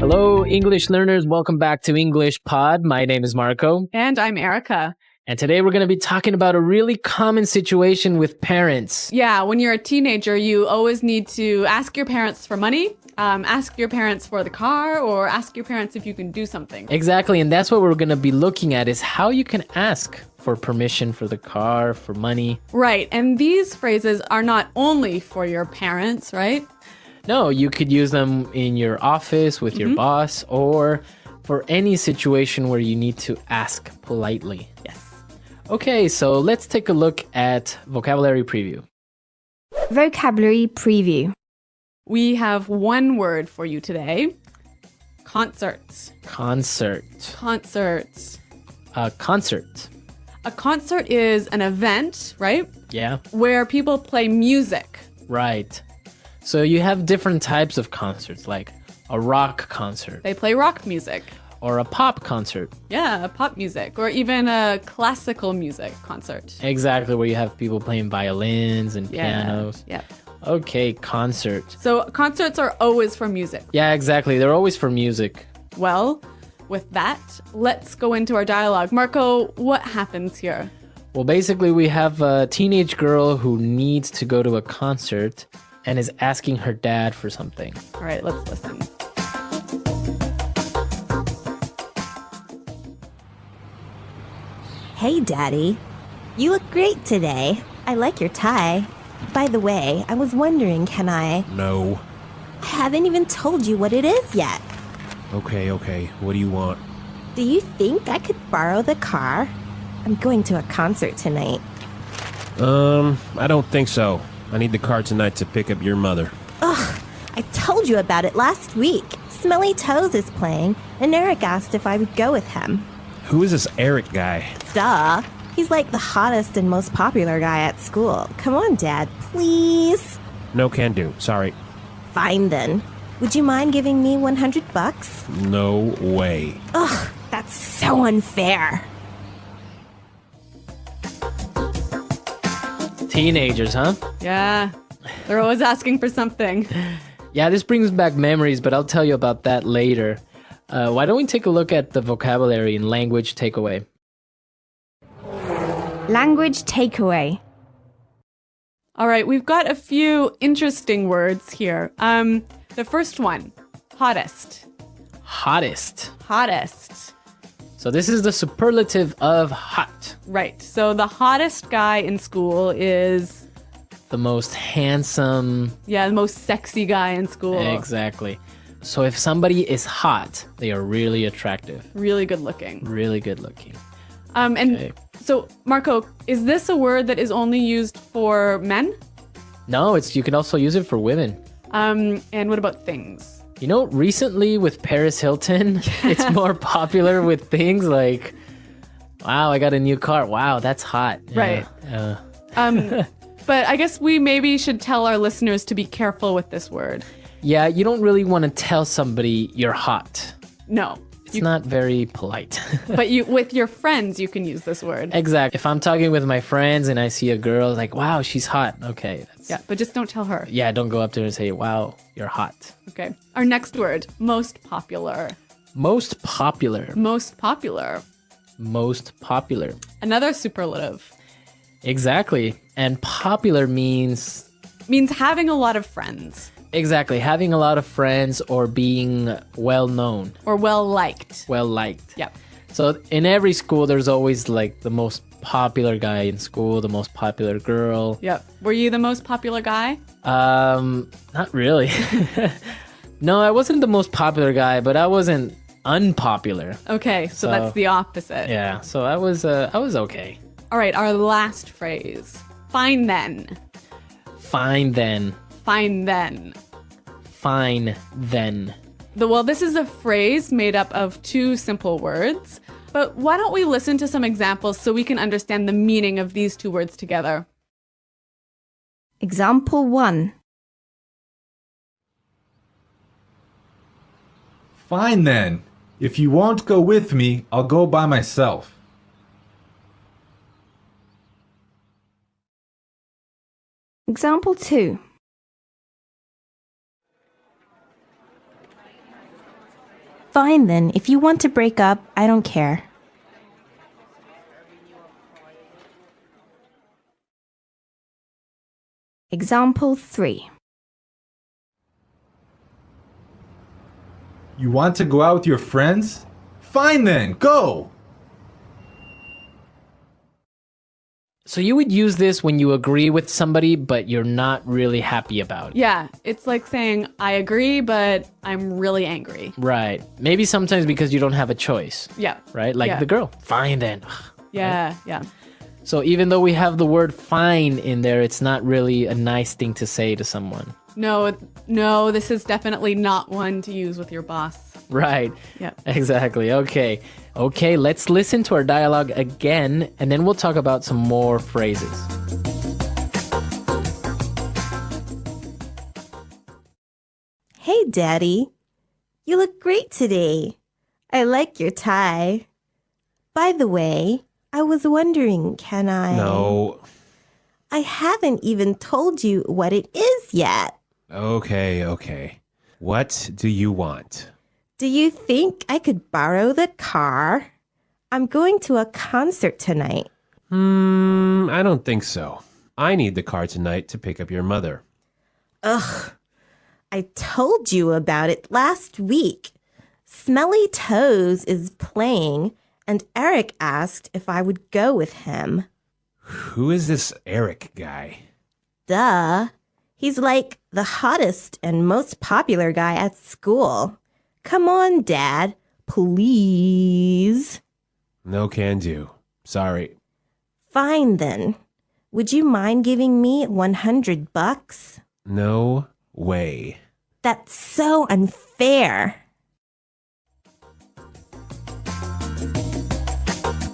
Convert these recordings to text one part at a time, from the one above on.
Hello, English learners. Welcome back to English Pod. My name is Marco. And I'm Erica. And today we're going to be talking about a really common situation with parents. Yeah, when you're a teenager, you always need to ask your parents for money, ask your parents for the car, or ask your parents if you can do something. Exactly, and that's what we're going to be looking at is how you can ask for permission for the car, for money. Right, and these phrases are not only for your parents, right? No, you could use them in your office with your boss or for any situation where you need to ask politely. Yes. Okay, so let's take a look at vocabulary preview. Vocabulary preview. We have one word for you today. Concerts. Concert. Concerts. Concert. A concert is an event, right? Yeah. Where people play music. Right. So you have different types of concerts, like a rock concert They play rock music. or a pop concert. Yeah, pop music, or even a classical music concert. Exactly, where you have people playing violins and pianos. Yeah. Okay, concert. So concerts are always for music. Yeah, exactly. They're always for music. Well, with that, let's go into our dialogue. Marco, what happens here? Well, basically, we have a teenage girl who needs to go to a concert and is asking her dad for something. All right, let's listen. Hey, Daddy. You look great today. I like your tie. By the way, I was wondering, can I... No. I haven't even told you what it is yet. Okay. What do you want? Do you think I could borrow the car? I'm going to a concert tonight. I don't think so. I need the car tonight to pick up your mother. Ugh, I told you about it last week. Smelly Toes is playing, and Eric asked if I would go with him. Who is this Eric guy? Duh. He's like the hottest and most popular guy at school. Come on, Dad, please. No can do. Sorry. Fine then. Would you mind giving me $100? No way. Ugh, that's so unfair. Teenagers, huh? Yeah, they're always asking for something. Yeah, this brings back memories, but I'll tell you about that later. Why don't we take a look at the vocabulary in language takeaway? Language takeaway. All right, we've got a few interesting words here. The first one, hottest. Hottest. Hottest. So this is the superlative of hot. Right, so the hottest guy in school is... The most handsome. Yeah, the most sexy guy in school. Exactly. So if somebody is hot, they are really attractive. Really good looking. Really good looking. And so, Marco, is this a word that is only used for men? No, you can also use it for women. And what about things? You know, recently with Paris Hilton, it's more popular with things like, wow, I got a new car. Wow, that's hot. Right. Yeah. But I guess we maybe should tell our listeners to be careful with this word. Yeah, you don't really want to tell somebody you're hot. No. It's not very polite. But with your friends, you can use this word. Exactly. If I'm talking with my friends and I see a girl, like, wow, she's hot. Okay. Yeah, but just don't tell her. Yeah, don't go up to her and say, wow, you're hot. Okay. Our next word, most popular. Most popular. Most popular. Most popular. Another superlative. Exactly. And popular means... Means having a lot of friends. Exactly. Having a lot of friends or being well-known. Or well-liked. Well-liked. Yep. So in every school, there's always like the most popular guy in school, the most popular girl. Yep. Were you the most popular guy? Not really. No, I wasn't the most popular guy, but I wasn't unpopular. Okay, so that's the opposite. Yeah, so I was okay. All right, our last phrase. Fine then. Fine then. Fine then. Fine then. Well, this is a phrase made up of two simple words, but why don't we listen to some examples so we can understand the meaning of these two words together? Example 1. Fine then. If you won't go with me, I'll go by myself. Example 2. Fine then. If you want to break up, I don't care. Example 3. You want to go out with your friends? Fine then, go! So you would use this when you agree with somebody, but you're not really happy about it. Yeah, it's like saying, I agree, but I'm really angry. Right. Maybe sometimes because you don't have a choice. Yeah. Right? Like Yeah. the girl. Fine then. Yeah, yeah. So even though we have the word fine in there, it's not really a nice thing to say to someone. No, this is definitely not one to use with your boss. Right. Yeah. Exactly. Okay, let's listen to our dialogue again, and then we'll talk about some more phrases. Hey, Daddy. You look great today. I like your tie. By the way, I was wondering, can I... No. I haven't even told you what it is yet. Okay. What do you want? Do you think I could borrow the car? I'm going to a concert tonight. I don't think so. I need the car tonight to pick up your mother. Ugh. I told you about it last week. Smelly Toes is playing, and Eric asked if I would go with him. Who is this Eric guy? Duh. He's like the hottest and most popular guy at school. Come on, Dad. Please. No can do. Sorry. Fine then. Would you mind giving me $100? No way. That's so unfair.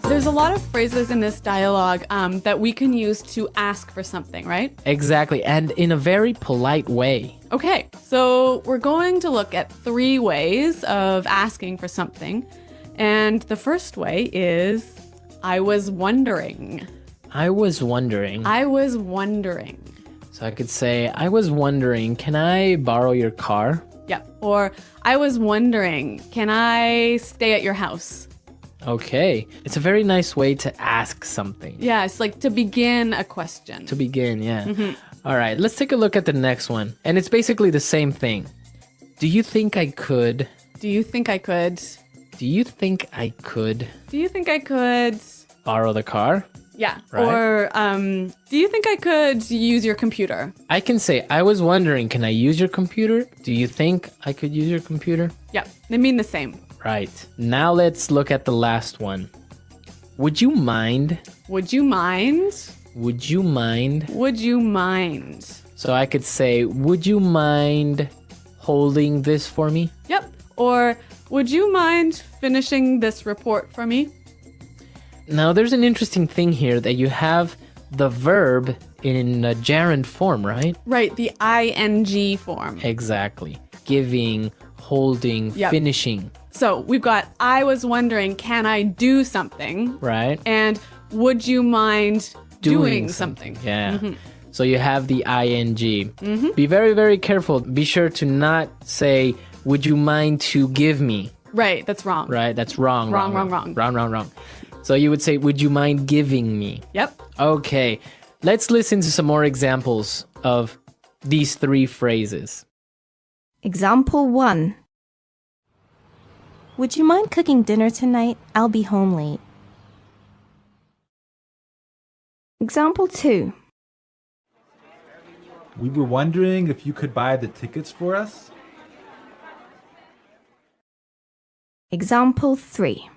There's a lot of phrases in this dialogue that we can use to ask for something, right? Exactly, and in a very polite way. Okay, so we're going to look at 3 ways of asking for something. And the first way is, I was wondering. I was wondering. I was wondering. So I could say, I was wondering, can I borrow your car? Yeah. Or, I was wondering, can I stay at your house? Okay. It's a very nice way to ask something. Yeah, it's like to begin a question. To begin, yeah. All right, let's take a look at the next one. And it's basically the same thing. Do you think I could? Do you think I could? Do you think I could Do you think I could? borrow the car? Yeah. Right. Or, do you think I could use your computer? I can say, I was wondering, can I use your computer? Do you think I could use your computer? Yeah, they mean the same. Right. Now let's look at the last one. Would you mind? Would you mind? Would you mind? Would you mind? So I could say, would you mind holding this for me? Yep. Or, would you mind finishing this report for me? Now there's an interesting thing here that you have the verb in a gerund form, right? Right, the ing form. Exactly. Giving, holding, Yep. finishing, So we've got, I was wondering, can I do something? right? And would you mind doing something? Yeah. So you have the ing. Be very, very careful. Be sure to not say, would you mind to give me? Right, that's wrong. Right? That's wrong. Wrong. So you would say, would you mind giving me? Yep. Okay. Let's listen to some more examples of these 3 phrases. Example 1. Would you mind cooking dinner tonight? I'll be home late. Example 2. We were wondering if you could buy the tickets for us? Example 3.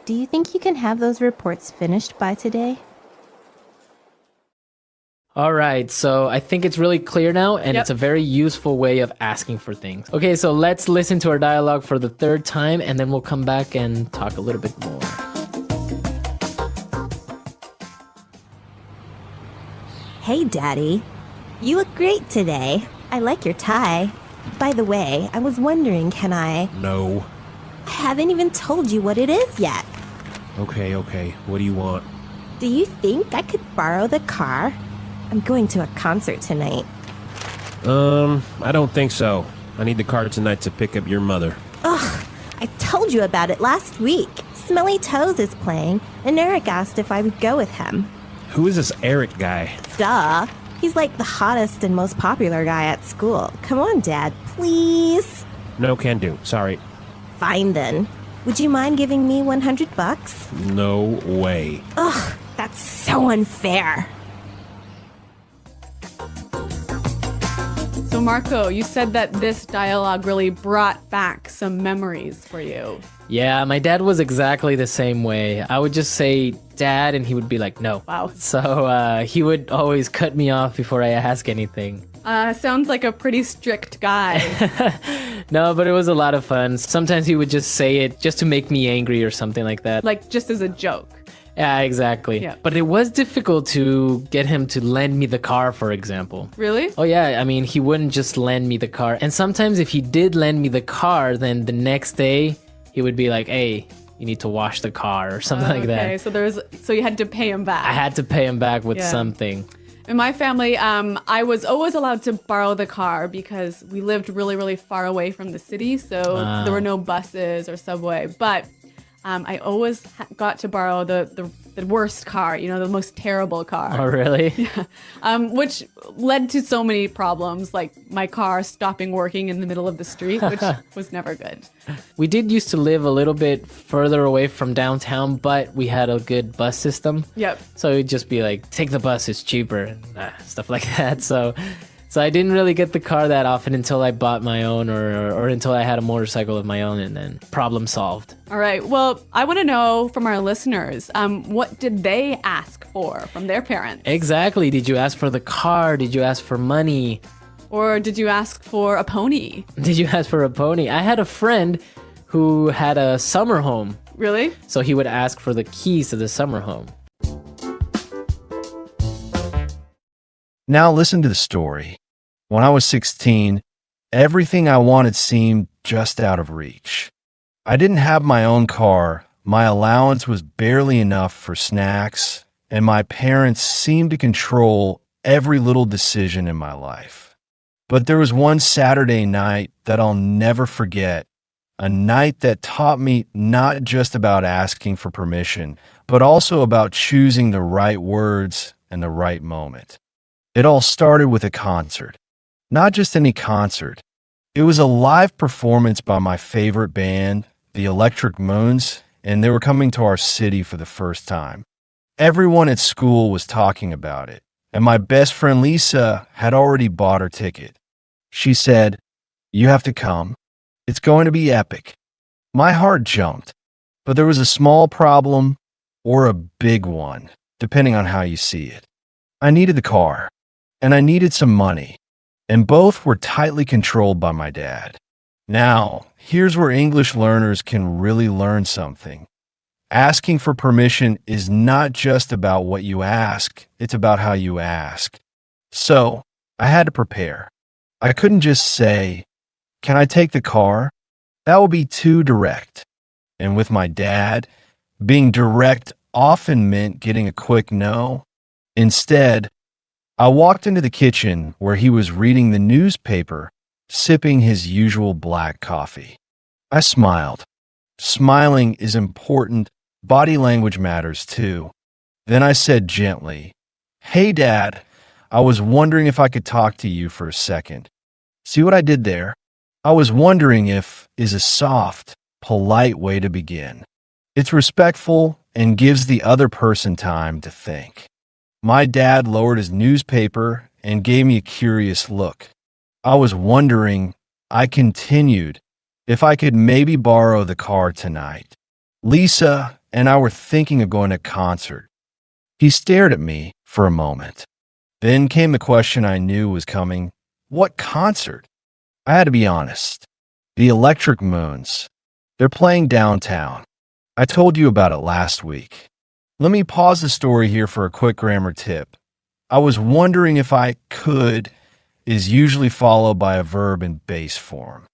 Do you think you can have those reports finished by today? All right, so I think it's really clear now, and Yep. it's a very useful way of asking for things. Okay, so let's listen to our dialogue for the 3rd time, and then we'll come back and talk a little bit more. Hey, Daddy. You look great today. I like your tie. By the way, I was wondering, can I... No. I haven't even told you what it is yet. Okay. What do you want? Do you think I could borrow the car? I'm going to a concert tonight. I don't think so. I need the car tonight to pick up your mother. told you about it last week. Smelly Toes is playing, and Eric asked if I would go with him. Who is this Eric guy? Duh. He's like the hottest and most popular guy at school. Come on, Dad, please. No can do. Sorry. Fine then. Would you mind giving me $100? No way. Ugh, that's so unfair. So, Marco, you said that this dialogue really brought back some memories for you. Yeah, my dad was exactly the same way. I would just say, Dad, and he would be like, no. Wow. So he would always cut me off before I ask anything. Sounds like a pretty strict guy. No, but it was a lot of fun. Sometimes he would just say it just to make me angry or something like that. Like, just as a joke. Yeah, exactly. Yeah. But it was difficult to get him to lend me the car, for example. Really? Oh, yeah. I mean, he wouldn't just lend me the car. And sometimes if he did lend me the car, then the next day he would be like, hey, you need to wash the car or something like that. Okay, so you had to pay him back. I had to pay him back with Yeah. something. In my family, I was always allowed to borrow the car because we lived really, really far away from the city, so there were no buses or subway. But I always got to borrow the worst car, the most terrible car. Oh, really? Which led to so many problems, like my car stopping working in the middle of the street, which was never good. We did used to live a little bit further away from downtown, but we had a good bus system. Yep. So it'd just be like, take the bus, it's cheaper, and stuff like that. So I didn't really get the car that often until I bought my own or until I had a motorcycle of my own, and then problem solved. All right. Well, I want to know from our listeners, what did they ask for from their parents? Exactly. Did you ask for the car? Did you ask for money? Or did you ask for a pony? Did you ask for a pony? I had a friend who had a summer home. Really? So he would ask for the keys to the summer home. Now listen to the story. When I was 16, everything I wanted seemed just out of reach. I didn't have my own car, my allowance was barely enough for snacks, and my parents seemed to control every little decision in my life. But there was one Saturday night that I'll never forget, a night that taught me not just about asking for permission, but also about choosing the right words and the right moment. It all started with a concert. Not just any concert. It was a live performance by my favorite band, the Electric Moons, and they were coming to our city for the first time. Everyone at school was talking about it, and my best friend Lisa had already bought her ticket. She said, "You have to come. It's going to be epic." My heart jumped, but there was a small problem or a big one, depending on how you see it. I needed the car, and I needed some money. And both were tightly controlled by my dad. Now, here's where English learners can really learn something. Asking for permission is not just about what you ask, it's about how you ask. So, I had to prepare. I couldn't just say, "Can I take the car?" That would be too direct. And with my dad, being direct often meant getting a quick no. Instead, I walked into the kitchen where he was reading the newspaper, sipping his usual black coffee. I smiled. Smiling is important. Body language matters too. Then I said gently, "Hey, Dad, I was wondering if I could talk to you for a second." See what I did there? I was wondering if is a soft, polite way to begin. It's respectful and gives the other person time to think. My dad lowered his newspaper and gave me a curious look. I was wondering, I continued, if I could maybe borrow the car tonight. Lisa and I were thinking of going to a concert. He stared at me for a moment. Then came the question I knew was coming. What concert? I had to be honest. The Electric Moons. They're playing downtown. I told you about it last week. Let me pause the story here for a quick grammar tip. I was wondering if I could is usually followed by a verb in base form.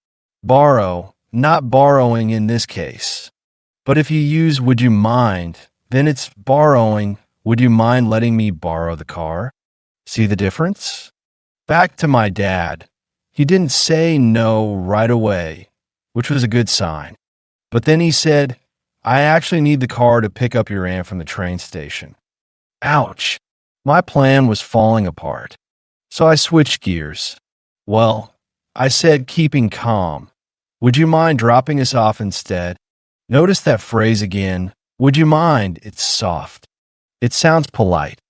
Borrow, not borrowing in this case. But if you use would you mind, then it's borrowing. Would you mind letting me borrow the car? See the difference? Back to my dad. He didn't say no right away, which was a good sign. But then he said, I actually need the car to pick up your aunt from the train station. Ouch. My plan was falling apart. So I switched gears. Well, I said, keeping calm, would you mind dropping us off instead? Notice that phrase again. Would you mind? It's soft. It sounds polite.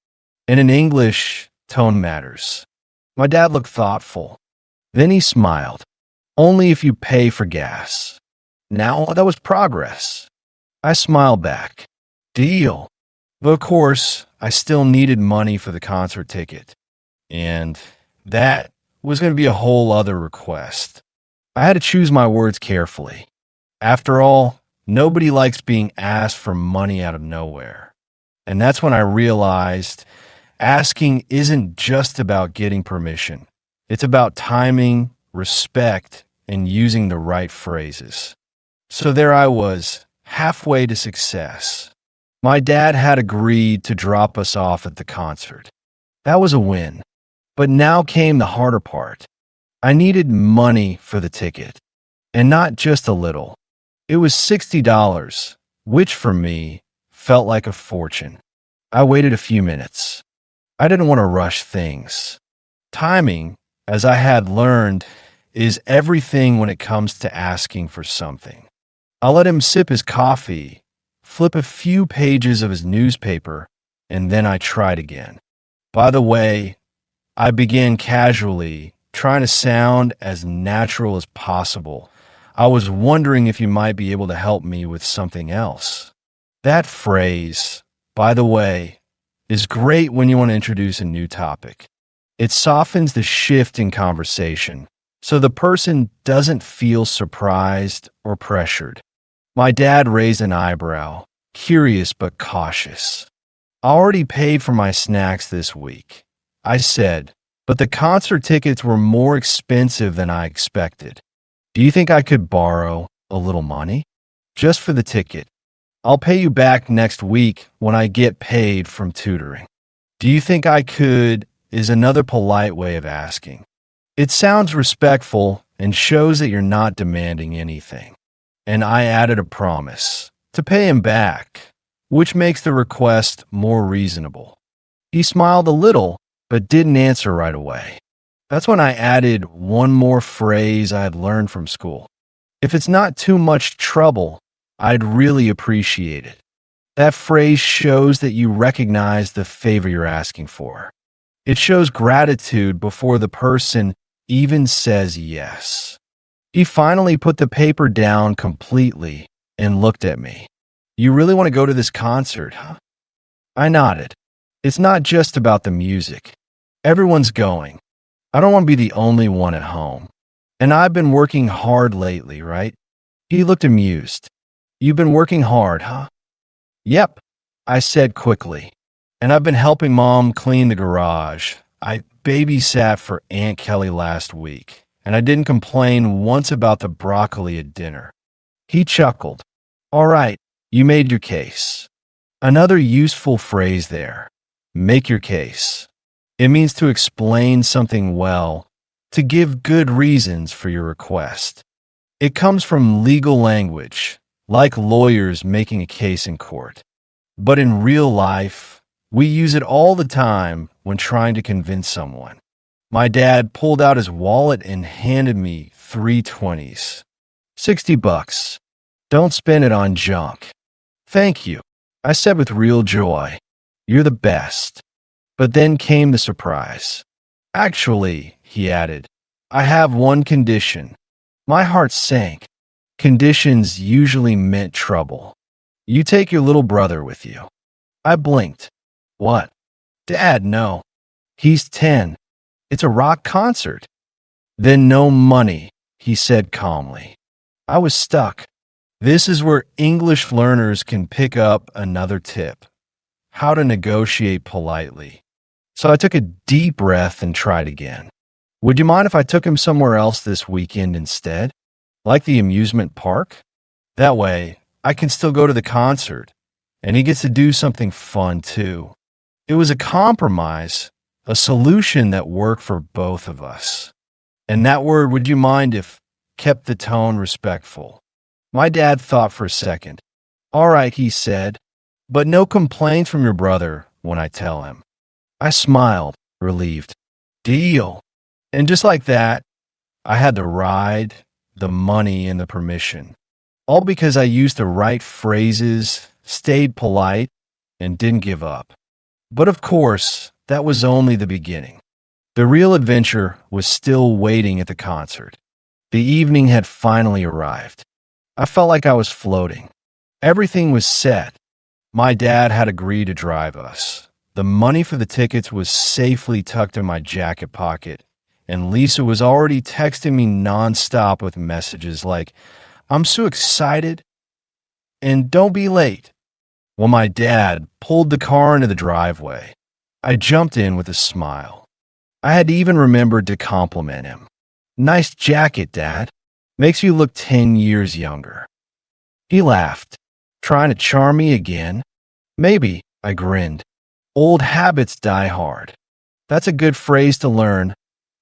And in English, tone matters. My dad looked thoughtful. Then he smiled. Only if you pay for gas. Now that was progress. I smiled back. Deal. But of course, I still needed money for the concert ticket. And that was going to be a whole other request. I had to choose my words carefully. After all, nobody likes being asked for money out of nowhere. And that's when I realized asking isn't just about getting permission. It's about timing, respect, and using the right phrases. So there I was, halfway to success. My dad had agreed to drop us off at the concert. That was a win. But now came the harder part. I needed money for the ticket. And not just a little. It was $60, which for me felt like a fortune. I waited a few minutes. I didn't want to rush things. Timing, as I had learned, is everything when it comes to asking for something. I let him sip his coffee, flip a few pages of his newspaper, and then I tried again. By the way, I began casually, trying to sound as natural as possible. I was wondering if you might be able to help me with something else. That phrase, by the way, is great when you want to introduce a new topic. It softens the shift in conversation, so the person doesn't feel surprised or pressured. My dad raised an eyebrow, curious but cautious. I already paid for my snacks this week. I said, but the concert tickets were more expensive than I expected. Do you think I could borrow a little money? Just for the ticket. I'll pay you back next week when I get paid from tutoring. Do you think I could is another polite way of asking. It sounds respectful and shows that you're not demanding anything. And I added a promise to pay him back, which makes the request more reasonable. He smiled a little, but didn't answer right away. That's when I added one more phrase I had learned from school. If it's not too much trouble, I'd really appreciate it. That phrase shows that you recognize the favor you're asking for. It shows gratitude before the person even says yes. He finally put the paper down completely and looked at me. You really want to go to this concert, huh? I nodded. It's not just about the music. Everyone's going. I don't want to be the only one at home. And I've been working hard lately, right? He looked amused. You've been working hard, huh? Yep, I said quickly. And I've been helping Mom clean the garage. I babysat for Aunt Kelly last week, and I didn't complain once about the broccoli at dinner. He chuckled. All right, you made your case. Another useful phrase there. Make your case. It means to explain something well, to give good reasons for your request. It comes from legal language, like lawyers making a case in court. But in real life, we use it all the time when trying to convince someone. My dad pulled out his wallet and handed me 3 20s. $60. Don't spend it on junk. Thank you, I said with real joy. You're the best. But then came the surprise. Actually, he added, I have one condition. My heart sank. Conditions usually meant trouble. You take your little brother with you. I blinked. What? Dad, no. He's 10. It's a rock concert. Then no money, he said calmly. I was stuck. This is where English learners can pick up another tip. How to negotiate politely. So I took a deep breath and tried again. Would you mind if I took him somewhere else this weekend instead? Like the amusement park? That way, I can still go to the concert, and he gets to do something fun too. It was a compromise, a solution that worked for both of us. And that word, would you mind if, kept the tone respectful. My dad thought for a second. All right, he said, but no complaints from your brother when I tell him. I smiled, relieved. Deal. And just like that, I had the ride, the money, and the permission. All because I used the right phrases, stayed polite, and didn't give up. But of course, that was only the beginning. The real adventure was still waiting at the concert. The evening had finally arrived. I felt like I was floating. Everything was set. My dad had agreed to drive us. The money for the tickets was safely tucked in my jacket pocket, and Lisa was already texting me nonstop with messages like, "I'm so excited," and "Don't be late." When my dad pulled the car into the driveway, I jumped in with a smile. I had even remembered to compliment him. "Nice jacket, Dad. Makes you look 10 years younger." He laughed. Trying to charm me again? Maybe, I grinned. Old habits die hard. That's a good phrase to learn.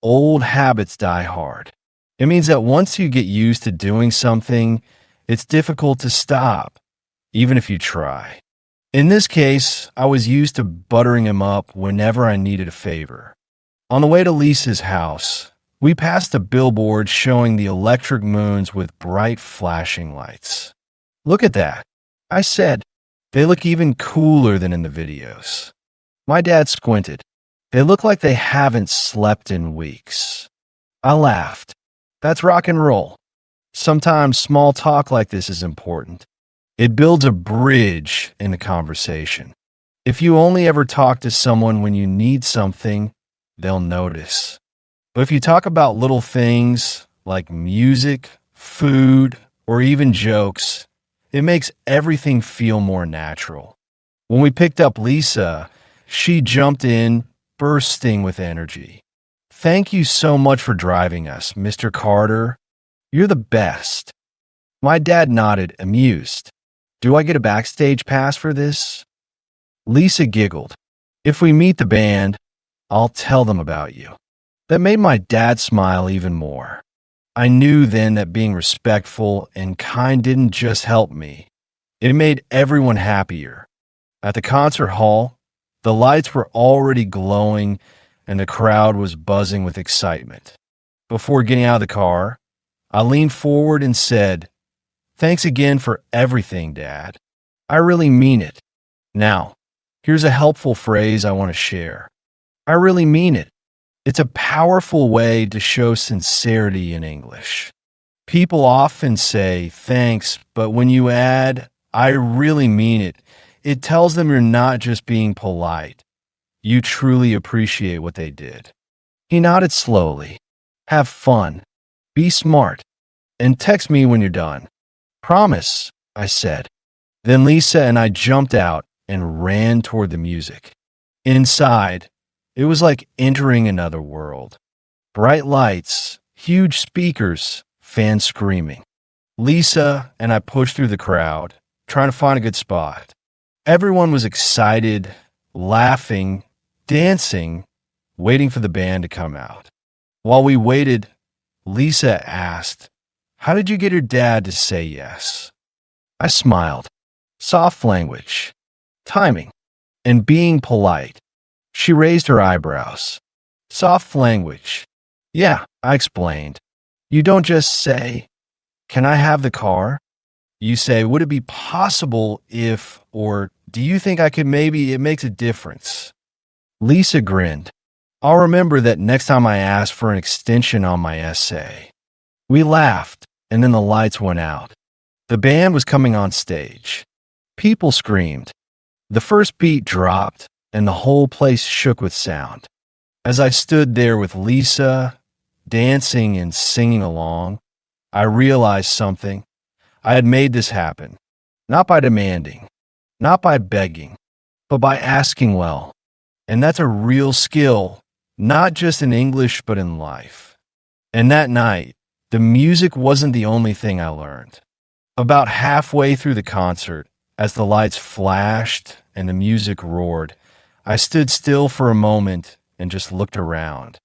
Old habits die hard. It means that once you get used to doing something, it's difficult to stop, even if you try. In this case, I was used to buttering him up whenever I needed a favor. On the way to Lisa's house, we passed a billboard showing the electric moons with bright flashing lights. "Look at that," I said. "They look even cooler than in the videos." My dad squinted. "They look like they haven't slept in weeks." I laughed. That's rock and roll. Sometimes small talk like this is important. It builds a bridge in the conversation. If you only ever talk to someone when you need something, they'll notice. But if you talk about little things like music, food, or even jokes, it makes everything feel more natural. When we picked up Lisa, she jumped in, bursting with energy. "Thank you so much for driving us, Mr. Carter. You're the best." My dad nodded, amused. "Do I get a backstage pass for this?" Lisa giggled. "If we meet the band, I'll tell them about you." That made my dad smile even more. I knew then that being respectful and kind didn't just help me. It made everyone happier. At the concert hall, the lights were already glowing and the crowd was buzzing with excitement. Before getting out of the car, I leaned forward and said, "Thanks again for everything, Dad. I really mean it." Now, here's a helpful phrase I want to share. I really mean it. It's a powerful way to show sincerity in English. People often say thanks, but when you add, "I really mean it," it tells them you're not just being polite. You truly appreciate what they did. He nodded slowly. "Have fun. Be smart. And text me when you're done." "Promise," I said. Then Lisa and I jumped out and ran toward the music. Inside, it was like entering another world. Bright lights, huge speakers, fans screaming. Lisa and I pushed through the crowd, trying to find a good spot. Everyone was excited, laughing, dancing, waiting for the band to come out. While we waited, Lisa asked, "How did you get your dad to say yes?" I smiled. Soft language, timing, and being polite. She raised her eyebrows. "Soft language." "Yeah," I explained. "You don't just say, 'Can I have the car?' You say, 'Would it be possible if,' or 'Do you think I could maybe, it makes a difference.'" Lisa grinned. "I'll remember that next time I ask for an extension on my essay." We laughed, and then the lights went out. The band was coming on stage. People screamed. The first beat dropped, and the whole place shook with sound. As I stood there with Lisa, dancing and singing along, I realized something. I had made this happen, not by demanding, not by begging, but by asking well. And that's a real skill, not just in English, but in life. And that night, the music wasn't the only thing I learned. About halfway through the concert, as the lights flashed and the music roared, I stood still for a moment and just looked around.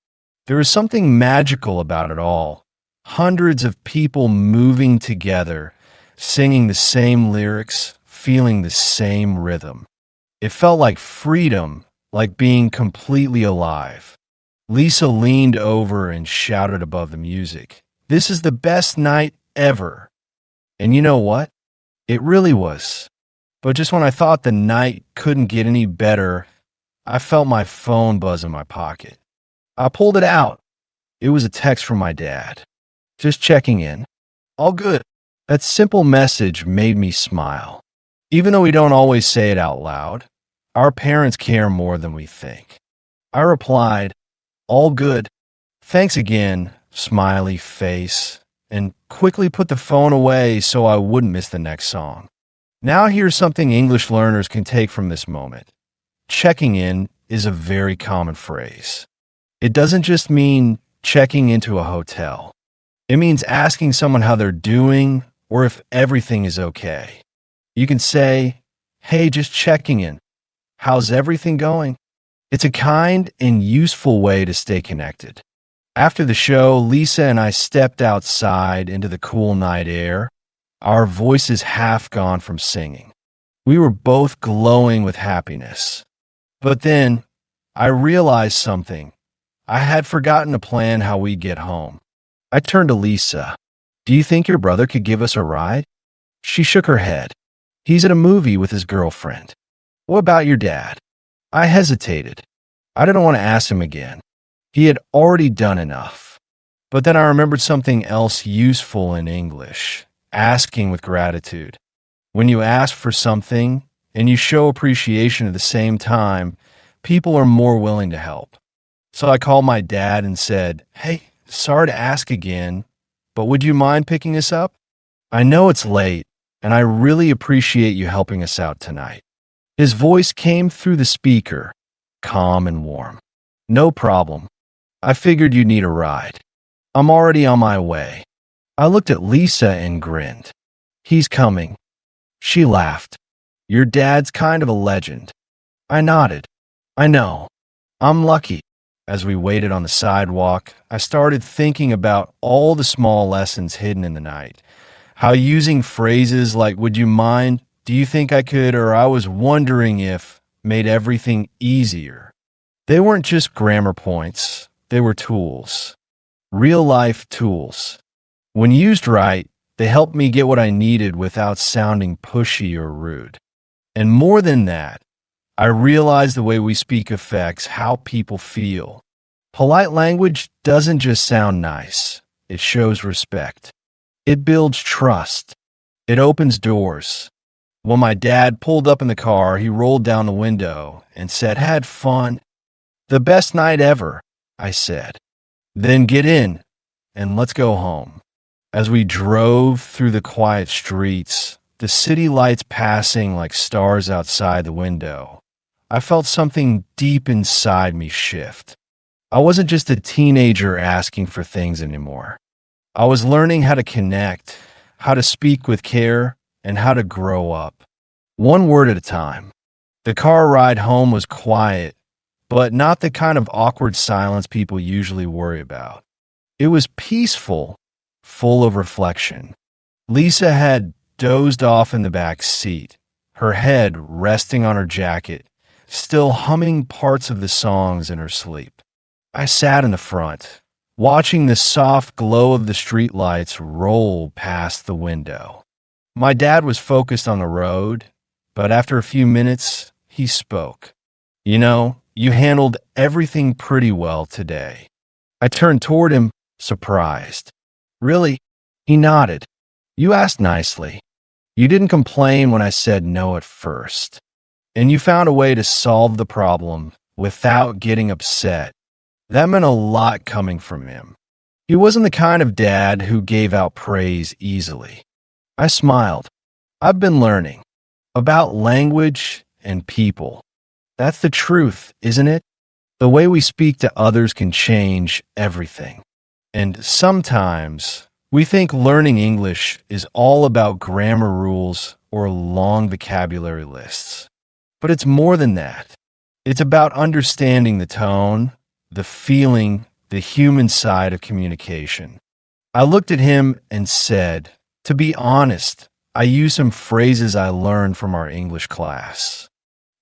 There was something magical about it all. Hundreds of people moving together, singing the same lyrics, feeling the same rhythm. It felt like freedom, like being completely alive. Lisa leaned over and shouted above the music, "This is the best night ever." And you know what? It really was. But just when I thought the night couldn't get any better, I felt my phone buzz in my pocket. I pulled it out. It was a text from my dad. Just checking in. All good. That simple message made me smile. Even though we don't always say it out loud, our parents care more than we think. I replied, "All good. Thanks again," smiley face, and quickly put the phone away so I wouldn't miss the next song. Now here's something English learners can take from this moment. Checking in is a very common phrase. It doesn't just mean checking into a hotel. It means asking someone how they're doing or if everything is okay. You can say, "Hey, just checking in. How's everything going?" It's a kind and useful way to stay connected. After the show, Lisa and I stepped outside into the cool night air, our voices half gone from singing. We were both glowing with happiness. But then I realized something. I had forgotten to plan how we'd get home. I turned to Lisa. "Do you think your brother could give us a ride?" She shook her head. "He's at a movie with his girlfriend." "What about your dad?" I hesitated. I didn't want to ask him again. He had already done enough. But then I remembered something else useful in English: asking with gratitude. When you ask for something and you show appreciation at the same time, people are more willing to help. So I called my dad and said, "Hey, sorry to ask again, but would you mind picking us up? I know it's late, and I really appreciate you helping us out tonight." His voice came through the speaker, calm and warm. "No problem. I figured you'd need a ride. I'm already on my way." I looked at Lisa and grinned. "He's coming." She laughed. "Your dad's kind of a legend." I nodded. "I know. I'm lucky." As we waited on the sidewalk, I started thinking about all the small lessons hidden in the night. How using phrases like "would you mind," "do you think I could," or "I was wondering if," made everything easier. They weren't just grammar points, they were tools. Real-life tools. When used right, they helped me get what I needed without sounding pushy or rude. And more than that, I realized the way we speak affects how people feel. Polite language doesn't just sound nice, it shows respect. It builds trust. It opens doors. When my dad pulled up in the car, he rolled down the window and said, "Had fun." "The best night ever," I said. "Then get in and let's go home." As we drove through the quiet streets, the city lights passing like stars outside the window, I felt something deep inside me shift. I wasn't just a teenager asking for things anymore. I was learning how to connect, how to speak with care, and how to grow up. One word at a time. The car ride home was quiet, but not the kind of awkward silence people usually worry about. It was peaceful, full of reflection. Lisa had dozed off in the back seat, her head resting on her jacket, still humming parts of the songs in her sleep. I sat in the front, watching the soft glow of the streetlights roll past the window. My dad was focused on the road, but after a few minutes, he spoke. "You know, you handled everything pretty well today." I turned toward him, surprised. "Really?" He nodded. "You asked nicely. You didn't complain when I said no at first. And you found a way to solve the problem without getting upset." That meant a lot coming from him. He wasn't the kind of dad who gave out praise easily. I smiled. I've been learning about language and people. That's the truth, isn't it? The way we speak to others can change everything. And sometimes we think learning English is all about grammar rules or long vocabulary lists. But it's more than that. It's about understanding the tone, the feeling, the human side of communication. I looked at him and said, "To be honest, I use some phrases I learned from our English class.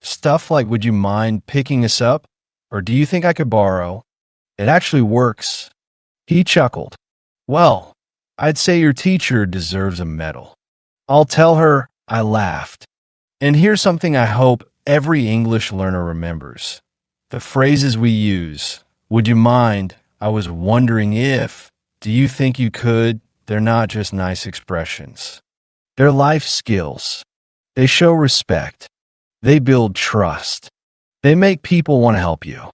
Stuff like, would you mind picking us up? Or do you think I could borrow? It actually works. He chuckled. Well, I'd say your teacher deserves a medal. I'll tell her I laughed. And here's something I hope every English learner remembers. The phrases we use. Would you mind? I was wondering if. Do you think you could? They're not just nice expressions. They're life skills. They show respect. They build trust. They make people want to help you.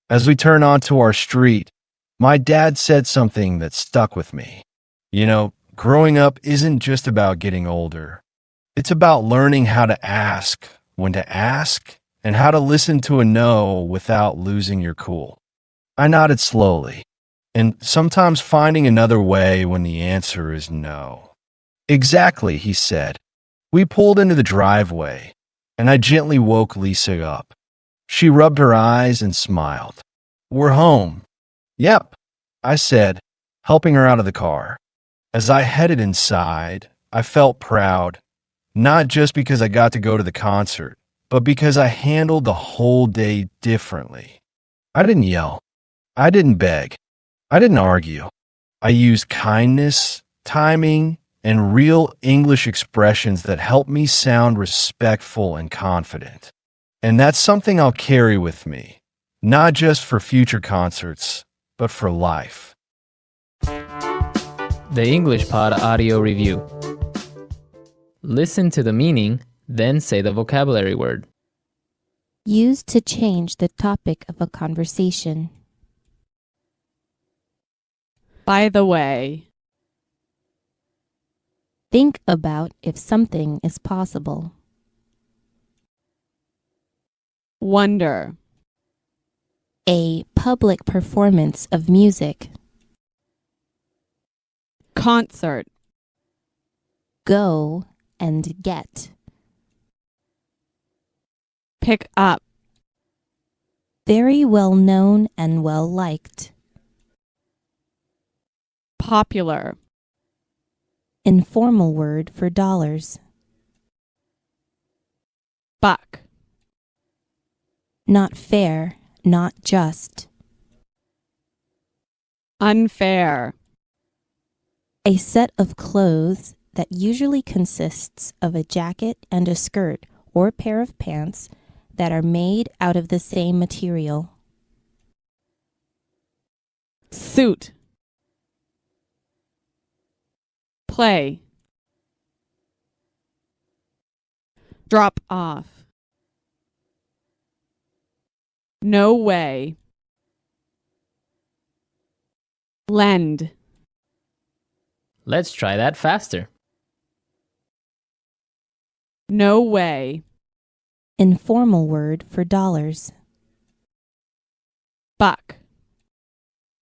As we turn onto our street, my dad said something that stuck with me. You know, growing up isn't just about getting older. It's about learning how to ask, when to ask, and how to listen to a no without losing your cool. I nodded slowly, and sometimes finding another way when the answer is no. Exactly, he said. We pulled into the driveway, and I gently woke Lisa up. She rubbed her eyes and smiled. We're home. Yep, I said, helping her out of the car. As I headed inside, I felt proud, not just because I got to go to the concert, but because I handled the whole day differently. I didn't yell. I didn't beg. I didn't argue. I used kindness, timing, and real English expressions that help me sound respectful and confident. And that's something I'll carry with me, not just for future concerts, but for life. The English Pod Audio Review. Listen to the meaning, then say the vocabulary word. Used to change the topic of a conversation. By the way. Think about if something is possible. Wonder. A public performance of music. Concert. Go and get. Pick up. Very well known and well liked. Popular. Informal word for dollars. Buck. Not fair, not just. Unfair. A set of clothes that usually consists of a jacket and a skirt or pair of pants that are made out of the same material. Suit. Play. Drop off. No way. Lend. Let's try that faster. No way. Informal word for dollars. Buck.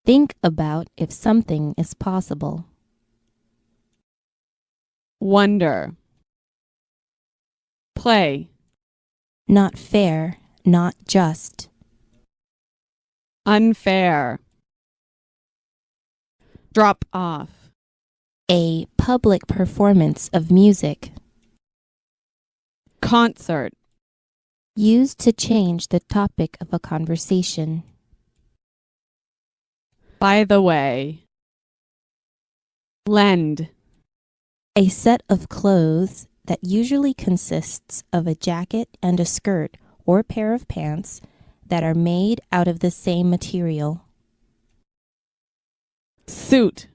Think about if something is possible. Wonder. Play. Not fair, not just. Unfair. Drop off. A public performance of music. Concert. Used to change the topic of a conversation. By the way. Lend. A set of clothes that usually consists of a jacket and a skirt or pair of pants that are made out of the same material. Suit.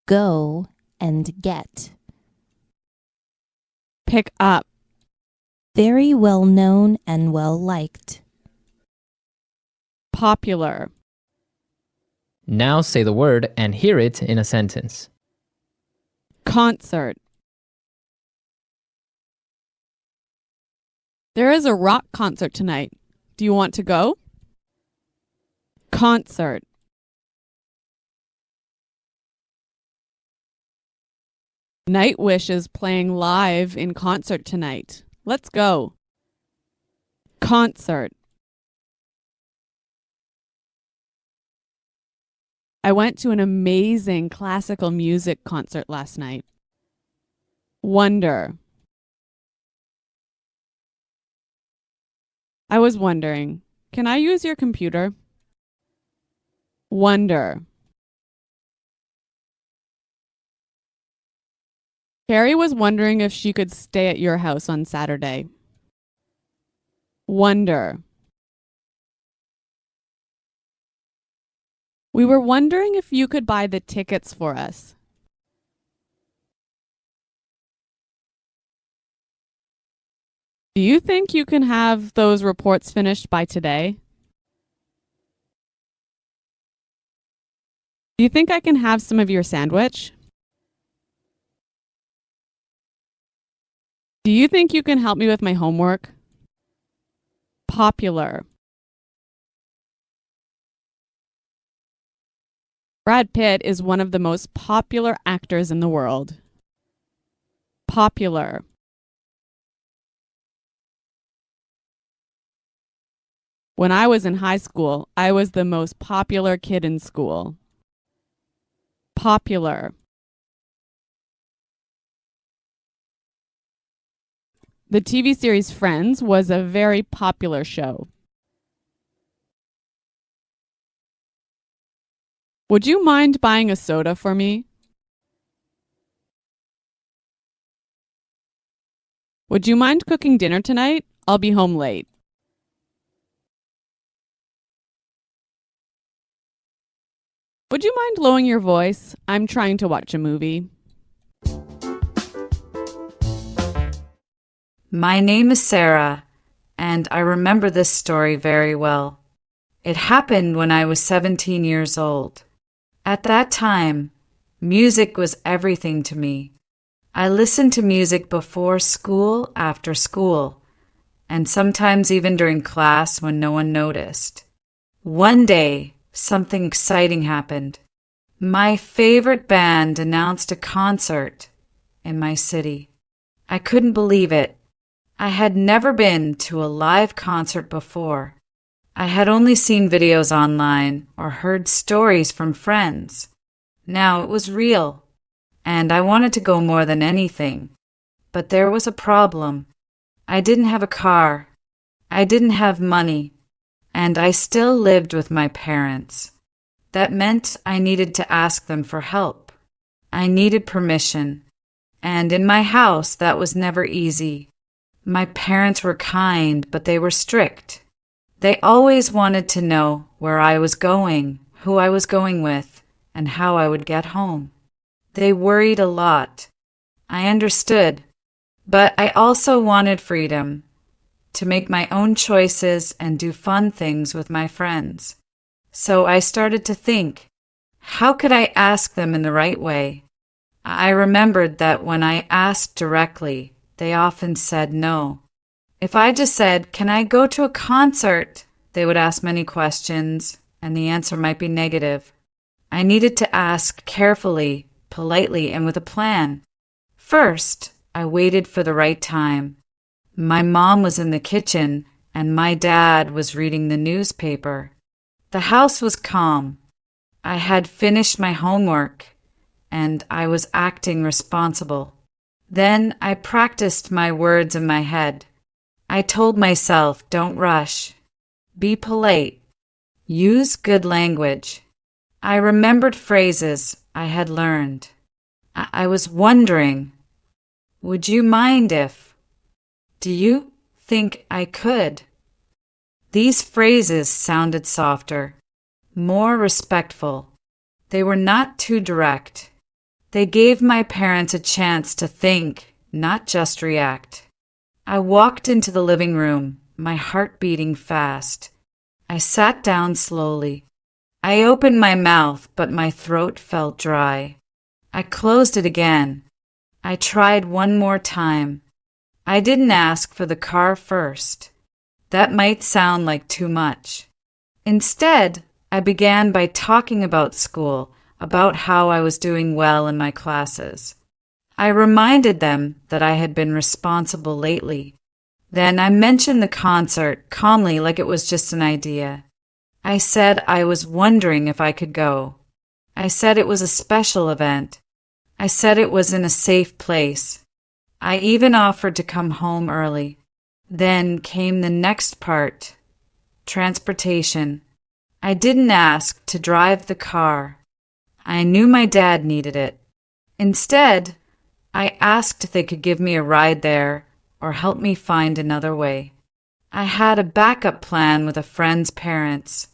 Go and get. Pick up. Very well known and well liked. Popular. Now say the word and hear it in a sentence. Concert. There is a rock concert tonight. Do you want to go? Concert. Nightwish is playing live in concert tonight. Let's go. Concert. I went to an amazing classical music concert last night. Wonder. I was wondering, can I use your computer? Wonder. Carrie was wondering if she could stay at your house on Saturday. Wonder. We were wondering if you could buy the tickets for us. Do you think you can have those reports finished by today? Do you think I can have some of your sandwich? Do you think you can help me with my homework? Popular. Brad Pitt is one of the most popular actors in the world. Popular. When I was in high school, I was the most popular kid in school. Popular. The TV series Friends was a very popular show. Would you mind buying a soda for me? Would you mind cooking dinner tonight? I'll be home late. Would you mind lowering your voice? I'm trying to watch a movie. My name is Sarah, and I remember this story very well. It happened when I was 17 years old. At that time, music was everything to me. I listened to music before school, after school, and sometimes even during class when no one noticed. One day, something exciting happened. My favorite band announced a concert in my city. I couldn't believe it. I had never been to a live concert before. I had only seen videos online or heard stories from friends. Now it was real, and I wanted to go more than anything. But there was a problem. I didn't have a car. I didn't have money. And I still lived with my parents. That meant I needed to ask them for help. I needed permission. And in my house, that was never easy. My parents were kind, but they were strict. They always wanted to know where I was going, who I was going with, and how I would get home. They worried a lot. I understood, but I also wanted freedom to make my own choices and do fun things with my friends. So I started to think, how could I ask them in the right way? I remembered that when I asked directly, they often said no. If I just said, "Can I go to a concert?" they would ask many questions, and the answer might be negative. I needed to ask carefully, politely, and with a plan. First, I waited for the right time. My mom was in the kitchen, and my dad was reading the newspaper. The house was calm. I had finished my homework, and I was acting responsible. Then I practiced my words in my head. I told myself, don't rush. Be polite. Use good language. I remembered phrases I had learned. I was wondering, would you mind if? Do you think I could? These phrases sounded softer, more respectful. They were not too direct. They gave my parents a chance to think, not just react. I walked into the living room, my heart beating fast. I sat down slowly. I opened my mouth, but my throat felt dry. I closed it again. I tried one more time. I didn't ask for the car first. That might sound like too much. Instead, I began by talking about school, about how I was doing well in my classes. I reminded them that I had been responsible lately. Then I mentioned the concert calmly, like it was just an idea. I said I was wondering if I could go. I said it was a special event. I said it was in a safe place. I even offered to come home early. Then came the next part, transportation. I didn't ask to drive the car. I knew my dad needed it. Instead, I asked if they could give me a ride there or help me find another way. I had a backup plan with a friend's parents.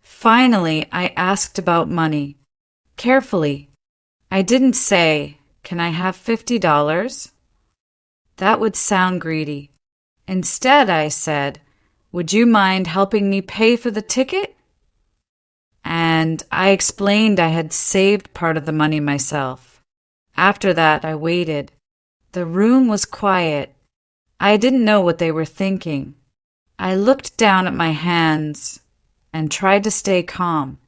Finally, I asked about money. Carefully. I didn't say, "Can I have $50?" That would sound greedy. Instead, I said, "Would you mind helping me pay for the ticket?" And I explained I had saved part of the money myself. After that, I waited. The room was quiet. I didn't know what they were thinking. I looked down at my hands and tried to stay calm.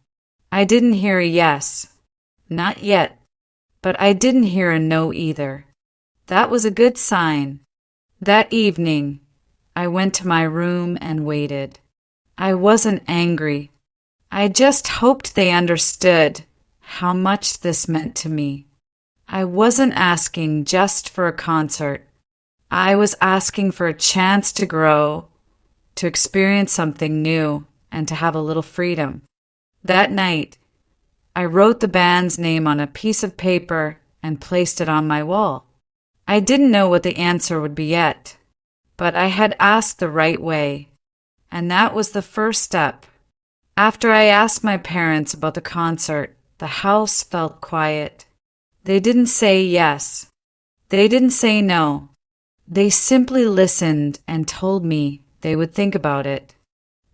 I didn't hear a yes. Not yet. But I didn't hear a no either. That was a good sign. That evening, I went to my room and waited. I wasn't angry. I just hoped they understood how much this meant to me. I wasn't asking just for a concert. I was asking for a chance to grow, to experience something new, and to have a little freedom. That night, I wrote the band's name on a piece of paper and placed it on my wall. I didn't know what the answer would be yet, but I had asked the right way, and that was the first step. After I asked my parents about the concert, the house felt quiet. They didn't say yes. They didn't say no. They simply listened and told me they would think about it.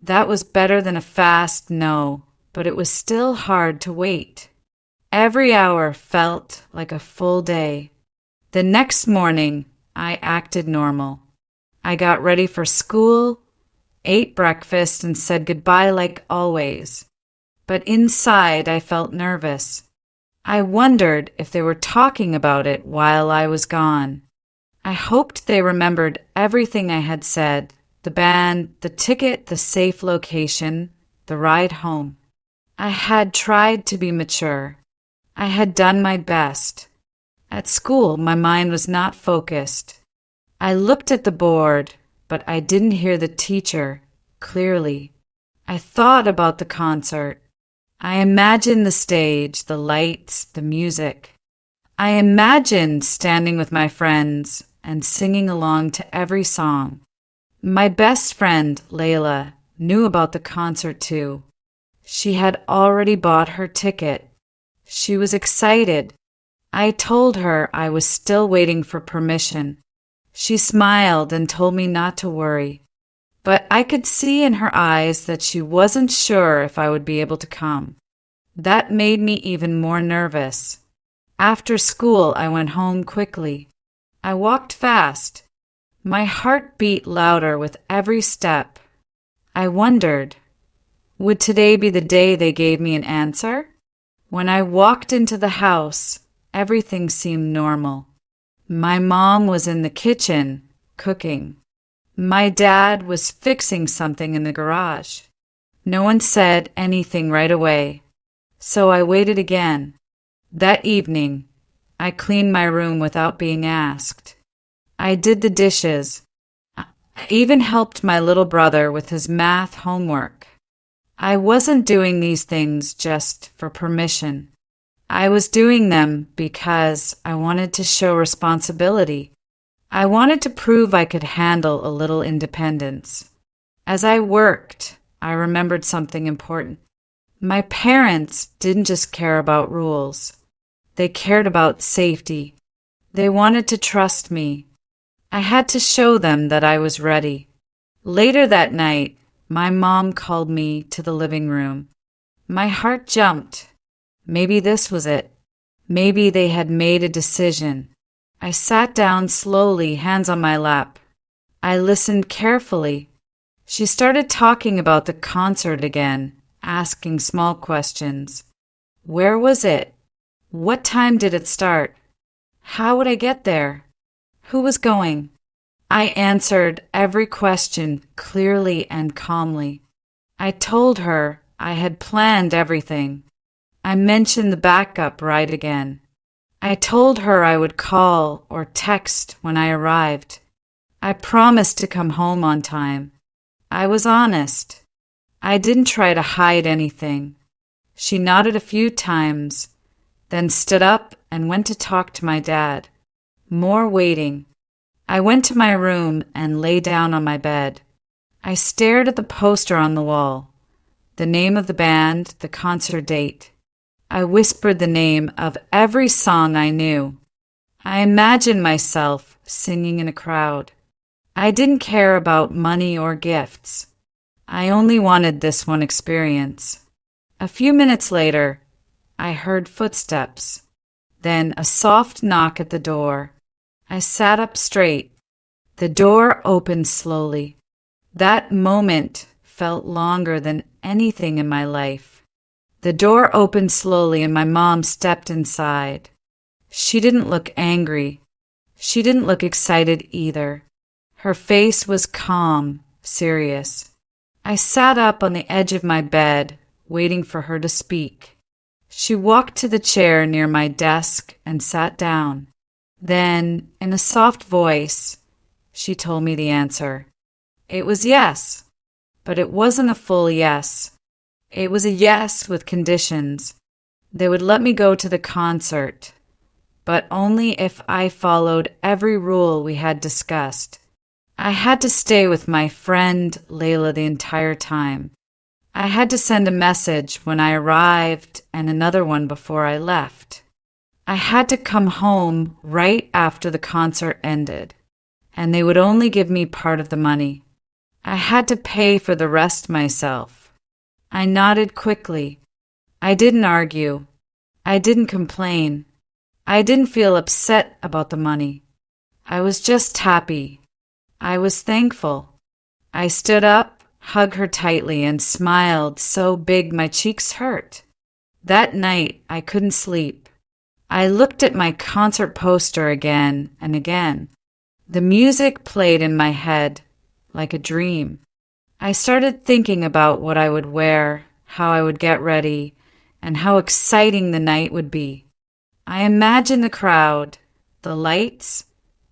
That was better than a fast no, but it was still hard to wait. Every hour felt like a full day. The next morning, I acted normal. I got ready for school, ate breakfast, and said goodbye like always. But inside, I felt nervous. I wondered if they were talking about it while I was gone. I hoped they remembered everything I had said, the band, the ticket, the safe location, the ride home. I had tried to be mature. I had done my best. At school, my mind was not focused. I looked at the board, but I didn't hear the teacher clearly. I thought about the concert. I imagined the stage, the lights, the music. I imagined standing with my friends and singing along to every song. My best friend, Layla, knew about the concert too. She had already bought her ticket. She was excited. I told her I was still waiting for permission. She smiled and told me not to worry. But I could see in her eyes that she wasn't sure if I would be able to come. That made me even more nervous. After school, I went home quickly. I walked fast. My heart beat louder with every step. I wondered, would today be the day they gave me an answer? When I walked into the house, everything seemed normal. My mom was in the kitchen, cooking. My dad was fixing something in the garage. No one said anything right away, so I waited again. That evening, I cleaned my room without being asked. I did the dishes. I even helped my little brother with his math homework. I wasn't doing these things just for permission. I was doing them because I wanted to show responsibility. I wanted to prove I could handle a little independence. As I worked, I remembered something important. My parents didn't just care about rules. They cared about safety. They wanted to trust me. I had to show them that I was ready. Later that night, my mom called me to the living room. My heart jumped. Maybe this was it. Maybe they had made a decision. I sat down slowly, hands on my lap. I listened carefully. She started talking about the concert again, asking small questions. Where was it? What time did it start? How would I get there? Who was going? I answered every question clearly and calmly. I told her I had planned everything. I mentioned the backup ride again. I told her I would call or text when I arrived. I promised to come home on time. I was honest. I didn't try to hide anything. She nodded a few times, then stood up and went to talk to my dad. More waiting. I went to my room and lay down on my bed. I stared at the poster on the wall, the name of the band, the concert date. I whispered the name of every song I knew. I imagined myself singing in a crowd. I didn't care about money or gifts. I only wanted this one experience. A few minutes later, I heard footsteps, then a soft knock at the door. I sat up straight. The door opened slowly. That moment felt longer than anything in my life. The door opened slowly and my mom stepped inside. She didn't look angry. She didn't look excited either. Her face was calm, serious. I sat up on the edge of my bed, waiting for her to speak. She walked to the chair near my desk and sat down. Then, in a soft voice, she told me the answer. It was yes, but it wasn't a full yes. It was a yes with conditions. They would let me go to the concert, but only if I followed every rule we had discussed. I had to stay with my friend Layla the entire time. I had to send a message when I arrived and another one before I left. I had to come home right after the concert ended, and they would only give me part of the money. I had to pay for the rest myself. I nodded quickly. I didn't argue. I didn't complain. I didn't feel upset about the money. I was just happy. I was thankful. I stood up, hugged her tightly, and smiled so big my cheeks hurt. That night, I couldn't sleep. I looked at my concert poster again and again. The music played in my head like a dream. I started thinking about what I would wear, how I would get ready, and how exciting the night would be. I imagined the crowd, the lights,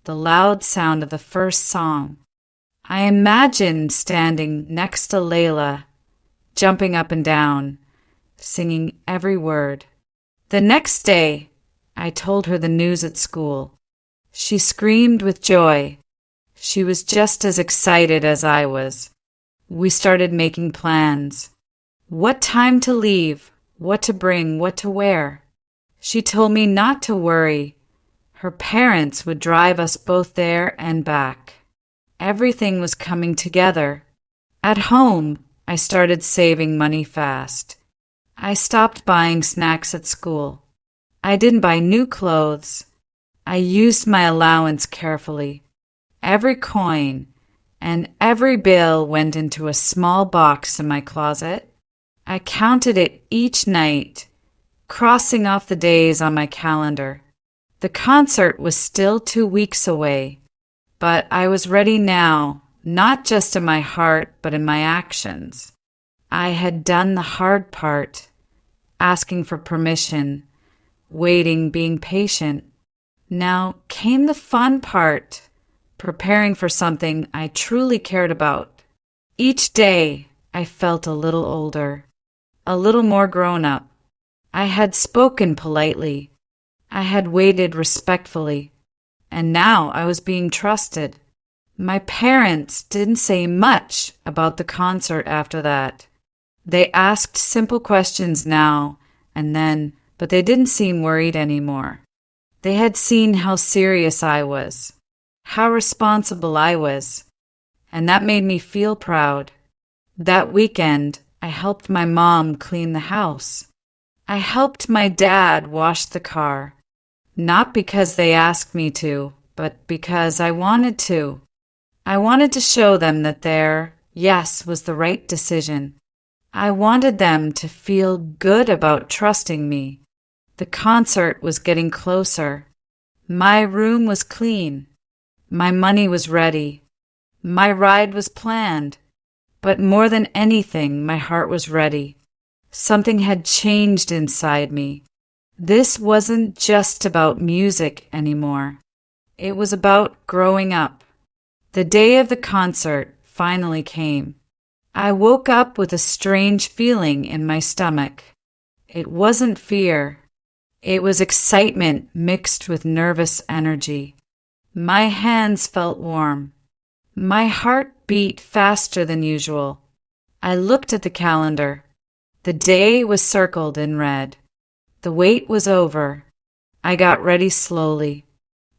the loud sound of the first song. I imagined standing next to Layla, jumping up and down, singing every word. The next day, I told her the news at school. She screamed with joy. She was just as excited as I was. We started making plans. What time to leave, what to bring, what to wear. She told me not to worry. Her parents would drive us both there and back. Everything was coming together. At home, I started saving money fast. I stopped buying snacks at school. I didn't buy new clothes. I used my allowance carefully. Every coin and every bill went into a small box in my closet. I counted it each night, crossing off the days on my calendar. The concert was still 2 weeks away, but I was ready now, not just in my heart, but in my actions. I had done the hard part, asking for permission, waiting, being patient. Now came the fun part, preparing for something I truly cared about. Each day, I felt a little older, a little more grown up. I had spoken politely. I had waited respectfully. And now I was being trusted. My parents didn't say much about the concert after that. They asked simple questions now and then, but they didn't seem worried anymore. They had seen how serious I was, how responsible I was, and that made me feel proud. That weekend, I helped my mom clean the house. I helped my dad wash the car, not because they asked me to, but because I wanted to. I wanted to show them that their yes was the right decision. I wanted them to feel good about trusting me. The concert was getting closer. My room was clean. My money was ready. My ride was planned. But more than anything, my heart was ready. Something had changed inside me. This wasn't just about music anymore. It was about growing up. The day of the concert finally came. I woke up with a strange feeling in my stomach. It wasn't fear. It was excitement mixed with nervous energy. My hands felt warm. My heart beat faster than usual. I looked at the calendar. The day was circled in red. The wait was over. I got ready slowly.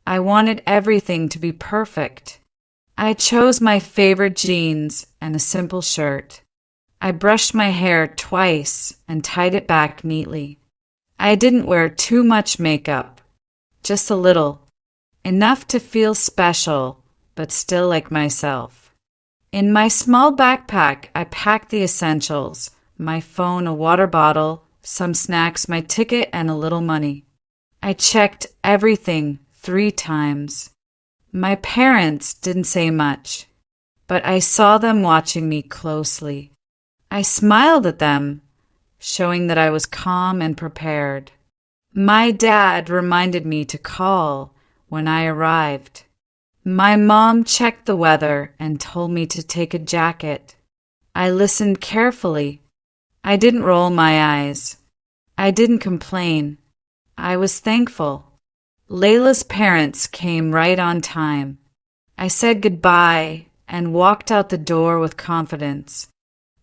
I wanted everything to be perfect. I chose my favorite jeans and a simple shirt. I brushed my hair twice and tied it back neatly. I didn't wear too much makeup, just a little, enough to feel special, but still like myself. In my small backpack, I packed the essentials, my phone, a water bottle, some snacks, my ticket, and a little money. I checked everything 3 times. My parents didn't say much, but I saw them watching me closely. I smiled at them, showing that I was calm and prepared. My dad reminded me to call when I arrived. My mom checked the weather and told me to take a jacket. I listened carefully. I didn't roll my eyes. I didn't complain. I was thankful. Layla's parents came right on time. I said goodbye and walked out the door with confidence.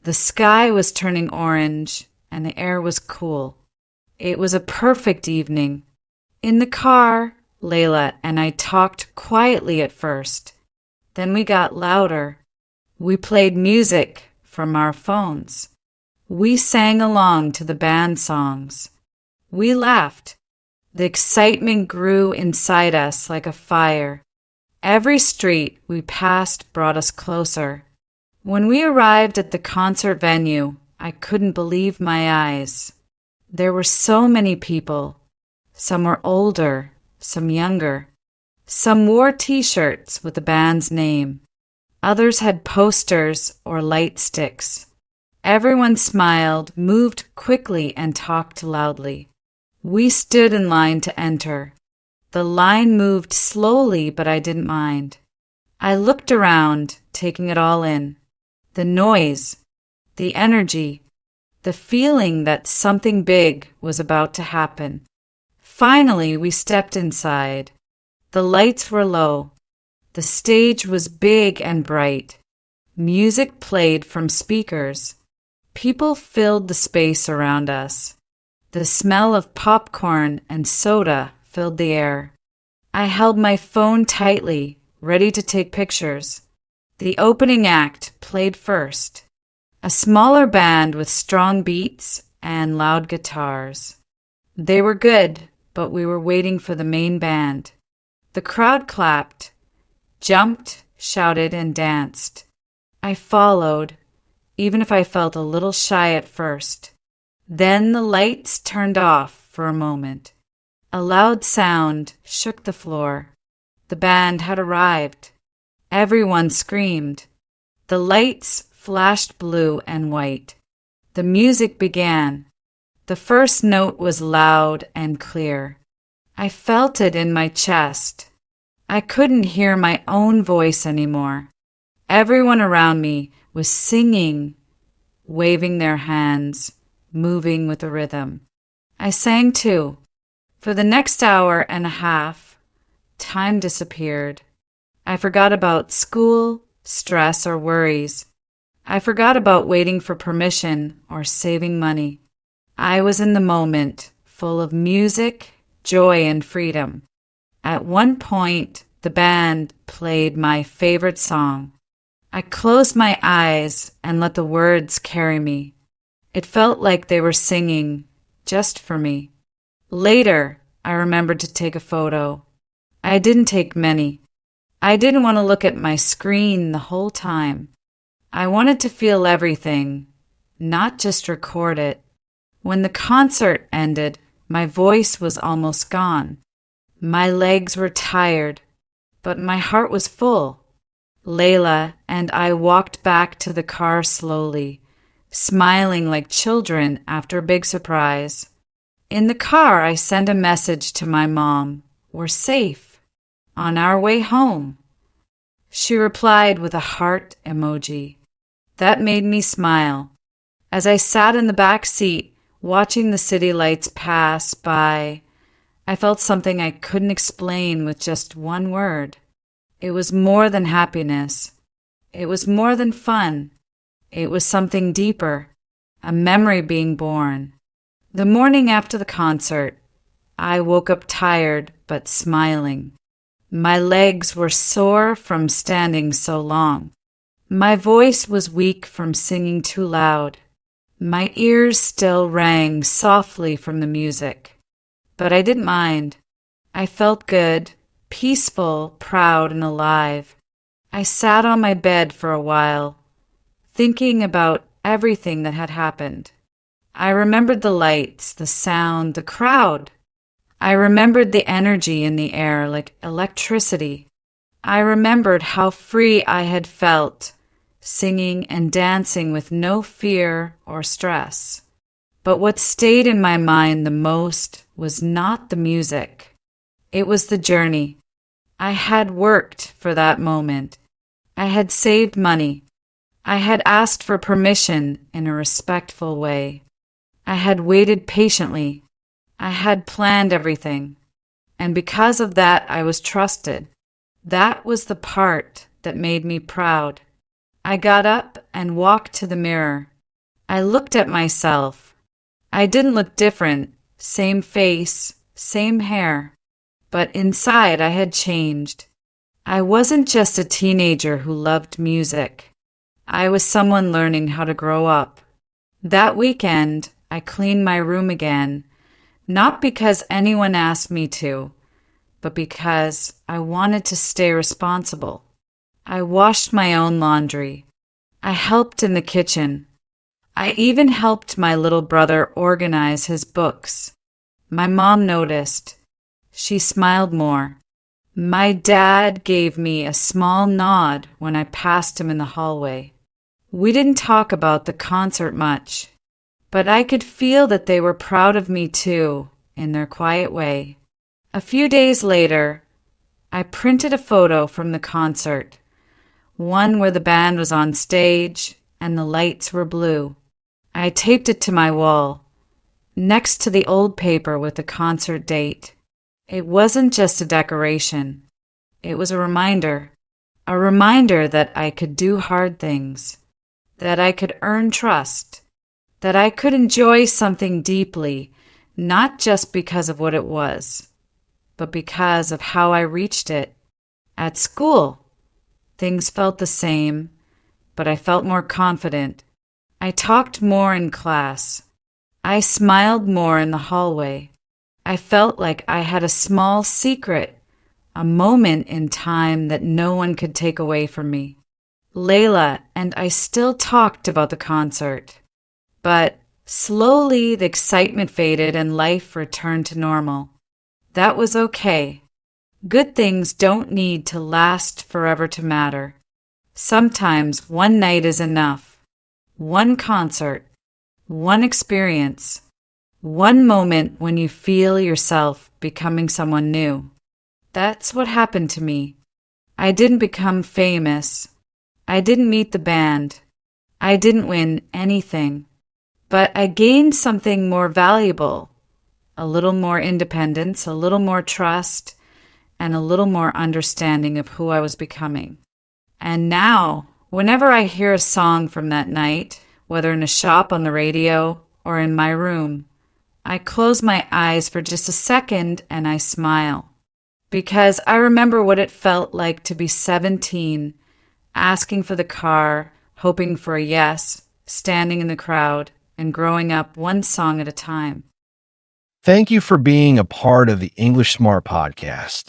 The sky was turning orange and the air was cool. It was a perfect evening. In the car, Layla and I talked quietly at first. Then we got louder. We played music from our phones. We sang along to the band songs. We laughed. The excitement grew inside us like a fire. Every street we passed brought us closer. When we arrived at the concert venue, I couldn't believe my eyes. There were so many people. Some were older, some younger. Some wore t-shirts with the band's name. Others had posters or light sticks. Everyone smiled, moved quickly, and talked loudly. We stood in line to enter. The line moved slowly, but I didn't mind. I looked around, taking it all in. The noise, the energy, the feeling that something big was about to happen. Finally, we stepped inside. The lights were low. The stage was big and bright. Music played from speakers. People filled the space around us. The smell of popcorn and soda filled the air. I held my phone tightly, ready to take pictures. The opening act played first. A smaller band with strong beats and loud guitars. They were good, but we were waiting for the main band. The crowd clapped, jumped, shouted, and danced. I followed, even if I felt a little shy at first. Then the lights turned off for a moment. A loud sound shook the floor. The band had arrived. Everyone screamed. The lights flashed blue and white. The music began. The first note was loud and clear. I felt it in my chest. I couldn't hear my own voice anymore. Everyone around me was singing, waving their hands, moving with the rhythm. I sang too. For the next hour and a half, time disappeared. I forgot about school, stress, or worries. I forgot about waiting for permission or saving money. I was in the moment, full of music, joy, and freedom. At one point, the band played my favorite song. I closed my eyes and let the words carry me. It felt like they were singing just for me. Later, I remembered to take a photo. I didn't take many. I didn't want to look at my screen the whole time. I wanted to feel everything, not just record it. When the concert ended, my voice was almost gone. My legs were tired, but my heart was full. Layla and I walked back to the car slowly, smiling like children after a big surprise. In the car, I sent a message to my mom. We're safe. On our way home. She replied with a heart emoji. That made me smile. As I sat in the back seat, watching the city lights pass by, I felt something I couldn't explain with just one word. It was more than happiness. It was more than fun. It was something deeper, a memory being born. The morning after the concert, I woke up tired but smiling. My legs were sore from standing so long. My voice was weak from singing too loud. My ears still rang softly from the music. But I didn't mind. I felt good, peaceful, proud, and alive. I sat on my bed for a while, thinking about everything that had happened. I remembered the lights, the sound, the crowd. I remembered the energy in the air like electricity. I remembered how free I had felt, singing and dancing with no fear or stress. But what stayed in my mind the most was not the music. It was the journey. I had worked for that moment. I had saved money. I had asked for permission in a respectful way. I had waited patiently. I had planned everything. And because of that, I was trusted. That was the part that made me proud. I got up and walked to the mirror. I looked at myself. I didn't look different, same face, same hair. But inside I had changed. I wasn't just a teenager who loved music. I was someone learning how to grow up. That weekend, I cleaned my room again, not because anyone asked me to, but because I wanted to stay responsible. I washed my own laundry. I helped in the kitchen. I even helped my little brother organize his books. My mom noticed. She smiled more. My dad gave me a small nod when I passed him in the hallway. We didn't talk about the concert much, but I could feel that they were proud of me too, in their quiet way. A few days later, I printed a photo from the concert, one where the band was on stage and the lights were blue. I taped it to my wall, next to the old paper with the concert date. It wasn't just a decoration. It was a reminder that I could do hard things, that I could earn trust, that I could enjoy something deeply, not just because of what it was, but because of how I reached it. At school, things felt the same, but I felt more confident. I talked more in class. I smiled more in the hallway. I felt like I had a small secret, a moment in time that no one could take away from me. Layla and I still talked about the concert, but slowly the excitement faded and life returned to normal. That was okay. Good things don't need to last forever to matter. Sometimes one night is enough. One concert, one experience, one moment when you feel yourself becoming someone new. That's what happened to me. I didn't become famous. I didn't meet the band. I didn't win anything. But I gained something more valuable, a little more independence, a little more trust, and a little more understanding of who I was becoming. And now, whenever I hear a song from that night, whether in a shop on the radio or in my room, I close my eyes for just a second and I smile. Because I remember what it felt like to be 17, asking for the car, hoping for a yes, standing in the crowd, and growing up one song at a time. Thank you for being a part of the English Smart Podcast.